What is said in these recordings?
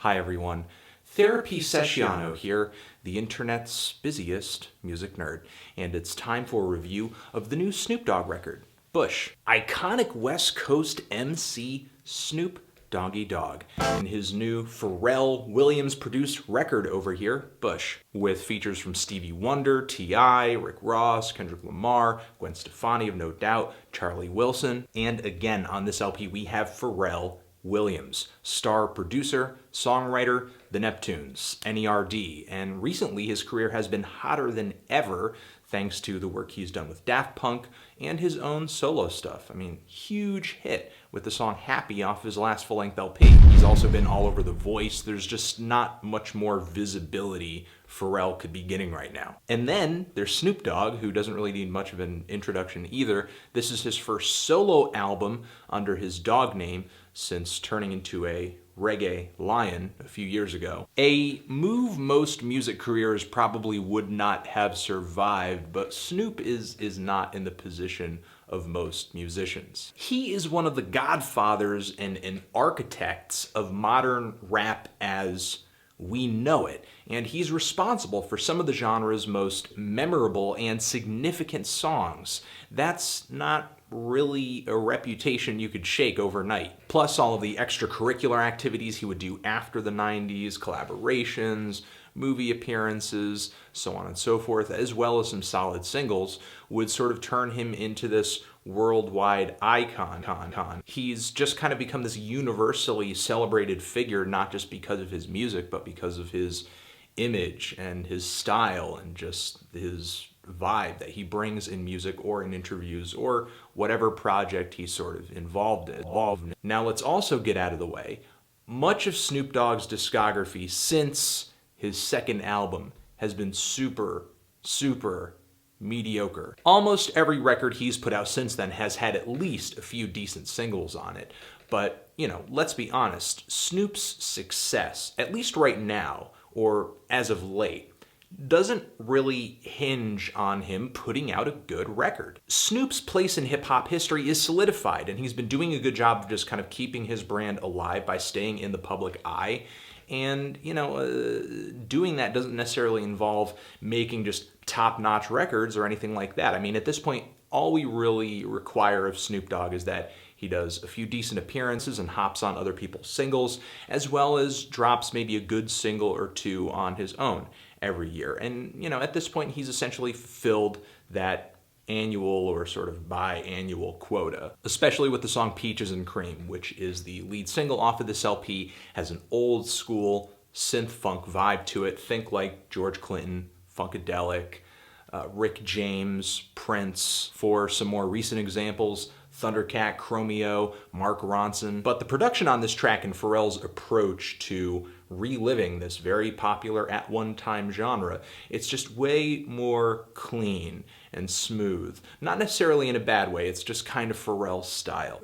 Hi everyone, Therapy Sessiano here, the internet's busiest music nerd, and it's time for a review of the new Snoop Dogg record, Bush. Iconic West Coast MC Snoop Doggy Dogg in his new Pharrell-Williams produced record over here, Bush, with features from Stevie Wonder, T.I., Rick Ross, Kendrick Lamar, Gwen Stefani of No Doubt, Charlie Wilson, and again on this LP we have Pharrell Williams, star producer, songwriter, The Neptunes, NERD, and recently his career has been hotter than ever thanks to the work he's done with Daft Punk and his own solo stuff. I mean, huge hit with the song Happy off his last full-length LP. He's also been all over The Voice. There's just not much more visibility Pharrell could be getting right now. And then there's Snoop Dogg, who doesn't really need much of an introduction either. This is his first solo album under his dog name since turning into a reggae lion a few years ago. A move most music careers probably would not have survived, but Snoop is not in the position of most musicians. He is one of the godfathers and architects of modern rap as we know it, and he's responsible for some of the genre's most memorable and significant songs. That's not really a reputation you could shake overnight. Plus all of the extracurricular activities he would do after the 90s, collaborations, movie appearances, so on and so forth, as well as some solid singles, would sort of turn him into this worldwide icon. He's just kind of become this universally celebrated figure, not just because of his music, but because of his image and his style and just his vibe that he brings in music or in interviews or whatever project he's sort of involved in. Now let's also get out of the way. Much of Snoop Dogg's discography since his second album has been super mediocre. Almost every record he's put out since then has had at least a few decent singles on it. But, you know, let's be honest, Snoop's success, at least right now, or as of late, doesn't really hinge on him putting out a good record. Snoop's place in hip-hop history is solidified, and he's been doing a good job of just kind of keeping his brand alive by staying in the public eye. And, you know, doing that doesn't necessarily involve making just top-notch records or anything like that. I mean, at this point, all we really require of Snoop Dogg is that he does a few decent appearances and hops on other people's singles, as well as drops maybe a good single or two on his own every year. And, you know, at this point, he's essentially fulfilled that annual or sort of biannual quota, especially with the song Peaches and Cream, which is the lead single off of this LP, has an old school synth funk vibe to it. Think like George Clinton, Funkadelic, Rick James, Prince. For some more recent examples, Thundercat, Chromeo, Mark Ronson. But the production on this track and Pharrell's approach to reliving this very popular at one time genre, it's just way more clean and smooth. Not necessarily in a bad way, it's just kind of Pharrell style.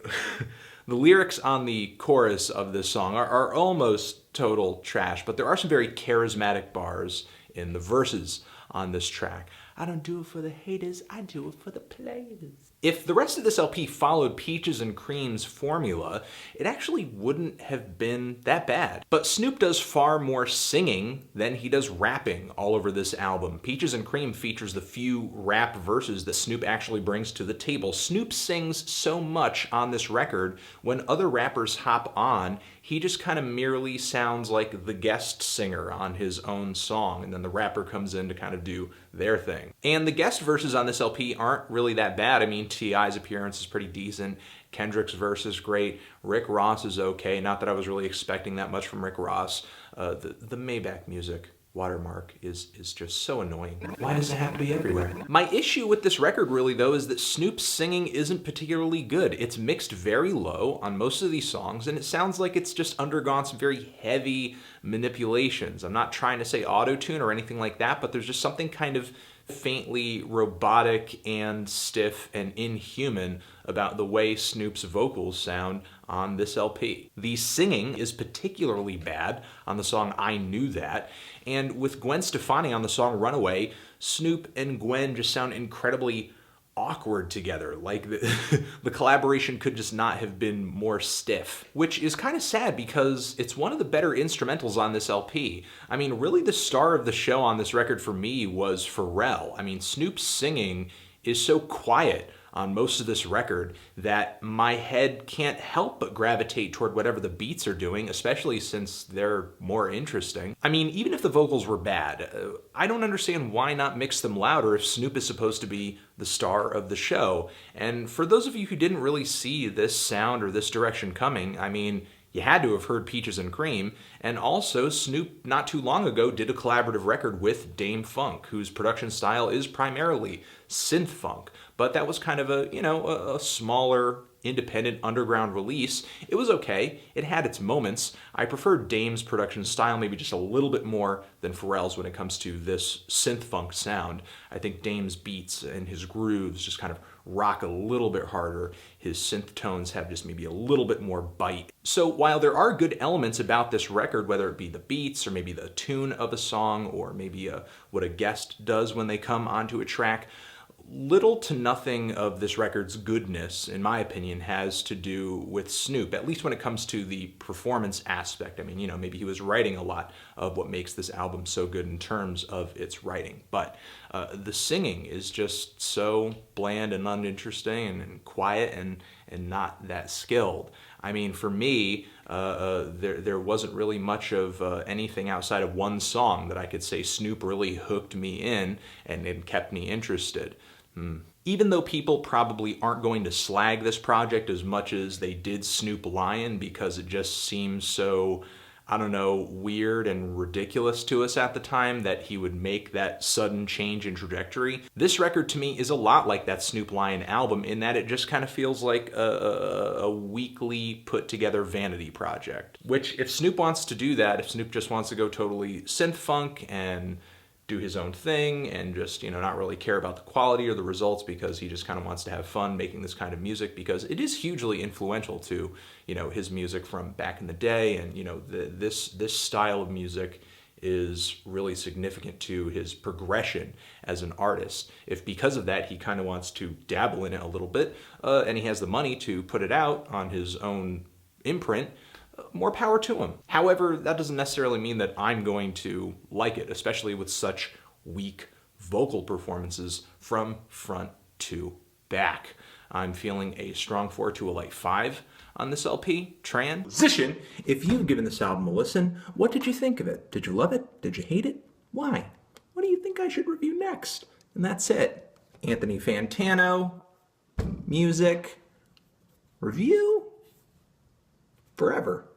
The lyrics on the chorus of this song are almost total trash, but there are some very charismatic bars in the verses on this track. I don't do it for the haters, I do it for the players. If the rest of this LP followed Peaches and Cream's formula, it actually wouldn't have been that bad. But Snoop does far more singing than he does rapping all over this album. Peaches and Cream features the few rap verses that Snoop actually brings to the table. Snoop sings so much on this record, when other rappers hop on, he just kind of merely sounds like the guest singer on his own song, and then the rapper comes in to kind of do their thing. And the guest verses on this LP aren't really that bad. I mean, T.I.'s appearance is pretty decent. Kendrick's verse is great. Rick Ross is okay. Not that I was really expecting that much from Rick Ross. The Maybach music watermark is just so annoying. Why does it have to be everywhere? My issue with this record really though is that Snoop's singing isn't particularly good. It's mixed very low on most of these songs, and it sounds like it's just undergone some very heavy manipulations. I'm not trying to say auto-tune or anything like that, but there's just something kind of faintly robotic and stiff and inhuman about the way Snoop's vocals sound on this LP. The singing is particularly bad on the song I Knew That, and with Gwen Stefani on the song Runaway, Snoop and Gwen just sound incredibly awkward together. Like the collaboration could just not have been more stiff, which is kind of sad because it's one of the better instrumentals on this LP. I mean, really the star of the show on this record for me was Pharrell. I mean, Snoop's singing is so quiet on most of this record that my head can't help but gravitate toward whatever the beats are doing, especially since they're more interesting. I mean, even if the vocals were bad, I don't understand why not mix them louder if Snoop is supposed to be the star of the show. And for those of you who didn't really see this sound or this direction coming, I mean, you had to have heard Peaches and Cream, and also Snoop not too long ago did a collaborative record with Dame Funk, whose production style is primarily synth funk, but that was kind of a smaller, independent underground release. It was okay. It had its moments. I prefer Dame's production style maybe just a little bit more than Pharrell's when it comes to this synth funk sound. I think Dame's beats and his grooves just kind of rock a little bit harder. His synth tones have just maybe a little bit more bite. So while there are good elements about this record, whether it be the beats or maybe the tune of a song or maybe what a guest does when they come onto a track, little to nothing of this record's goodness, in my opinion, has to do with Snoop, at least when it comes to the performance aspect. I mean, maybe he was writing a lot of what makes this album so good in terms of its writing, but the singing is just so bland and uninteresting and quiet and not that skilled. I mean, for me, there wasn't really much of anything outside of one song that I could say Snoop really hooked me in and kept me interested. Even though people probably aren't going to slag this project as much as they did Snoop Lion because it just seems so, I don't know, weird and ridiculous to us at the time that he would make that sudden change in trajectory, this record to me is a lot like that Snoop Lion album in that it just kind of feels like a weakly put together vanity project. Which, if Snoop wants to do that, if Snoop just wants to go totally synth funk and do his own thing and just, not really care about the quality or the results because he just kind of wants to have fun making this kind of music because it is hugely influential to, his music from back in the day. And, this style of music is really significant to his progression as an artist. If because of that he kind of wants to dabble in it a little bit and he has the money to put it out on his own imprint, more power to him. However, that doesn't necessarily mean that I'm going to like it, especially with such weak vocal performances from front to back. I'm feeling a strong 4 to a light 5 on this LP. Transition. If you've given this album a listen, what did you think of it? Did you love it? Did you hate it? Why? What do you think I should review next? And that's it. Anthony Fantano, music, review, forever.